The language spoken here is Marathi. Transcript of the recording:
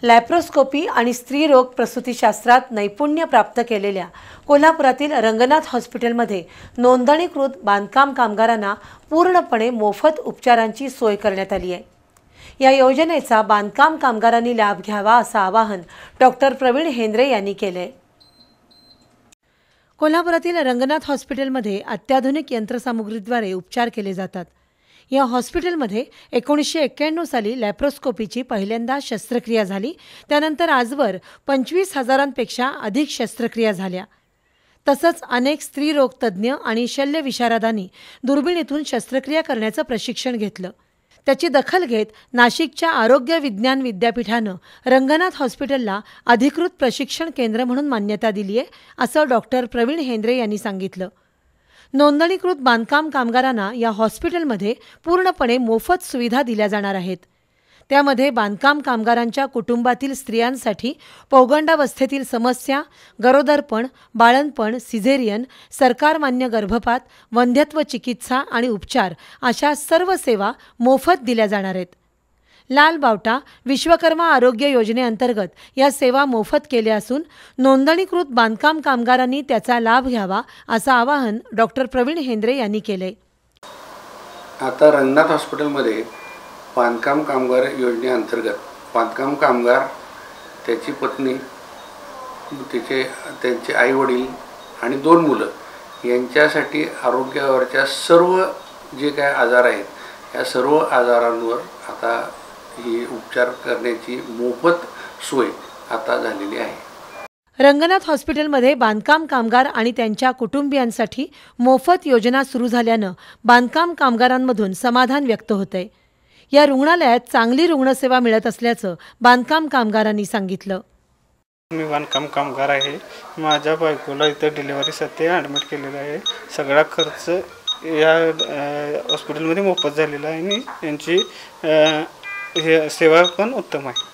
लॅप्रोस्कोपी आणि स्त्रीरोग प्रसूतीशास्त्रात नैपुण्य प्राप्त केलेल्या कोल्हापुरातील रंगनाथ हॉस्पिटलमध्ये नोंदणीकृत बांधकाम कामगारांना पूर्णपणे मोफत उपचारांची सोय करण्यात आली आहे। या योजनेचा बांधकाम कामगारांनी लाभ घ्यावा असं आवाहन डॉक्टर प्रवीण हेंद्रे यांनी केले। कोल्हापुरातील रंगनाथ हॉस्पिटलमध्ये अत्याधुनिक यंत्रसामुग्रीद्वारे उपचार केले जातात। या हॉस्पिटलमध्ये 1991 साली लॅप्रोस्कोपीची पहिल्यांदा शस्त्रक्रिया झाली। त्यानंतर आजवर 25,000पेक्षा अधिक शस्त्रक्रिया झाल्या। तसंच अनेक स्त्रीरोग तज्ज्ञ आणि शल्यविशारदांनी दुर्बिणीतून शस्त्रक्रिया करण्याचं प्रशिक्षण घेतलं। त्याची दखल घेत नाशिकच्या आरोग्य विज्ञान विद्यापीठानं रंगनाथ हॉस्पिटलला अधिकृत प्रशिक्षण केंद्र म्हणून मान्यता दिली आहे, असं डॉक्टर प्रवीण हेंद्रे यांनी सांगितलं। नोंदणीकृत बांधकाम कामगारांना या हॉस्पिटलमध्ये पूर्णपणे मोफत सुविधा दिल्या जाणार आहेत। त्यामध्ये बांधकाम कामगारांच्या कुटुंबातील स्त्रियांसाठी पौगंडावस्थेतील समस्या, गरोदरपण, बाळंतपण, सिझेरियन, सरकारमान्य गर्भपात, वंध्यत्व चिकित्सा आणि उपचार अशा सर्व सेवा मोफत दिल्या जाणार आहेत। लाल बावटा विश्वकर्मा आरोग्य योजनेअंतर्गत या सेवा मोफत केल्या असून नोंदणीकृत बांधकाम कामगारांनी त्याचा लाभ घ्यावा असं आवाहन डॉक्टर प्रवीण हेंद्रे यांनी केले। आता रंगनाथ हॉस्पिटलमध्ये बांधकाम कामगार योजनेअंतर्गत बांधकाम कामगार, त्याची पत्नी, त्यांचे आई वडील आणि 2 मुलं यांच्यासाठी आरोग्यावरच्या सर्व जे काय आजार आहेत या सर्व आजारांवर आता ही उपचार करण्याची मोफत सोय आता झालेली आहे। रंगनाथ हॉस्पिटलमध्ये बांधकाम कामगार आणि त्यांच्या कुटुंबियांसाठी मोफत योजना सुरू झाल्यानं बांधकाम कामगारांमधून समाधान व्यक्त होतंय। या रुग्णालयात चांगली रुग्णसेवा मिळत असल्याचं बांधकाम कामगारांनी सांगितलं। मी बांधकाम कामगार आहे। माझ्या बायकोला इथं डिलिव्हरीसाठी ॲडमिट केलेलं आहे। सगळा खर्च या हॉस्पिटलमध्ये मोफत झालेला आहे आणि यांची सेवा पण उत्तम आहे।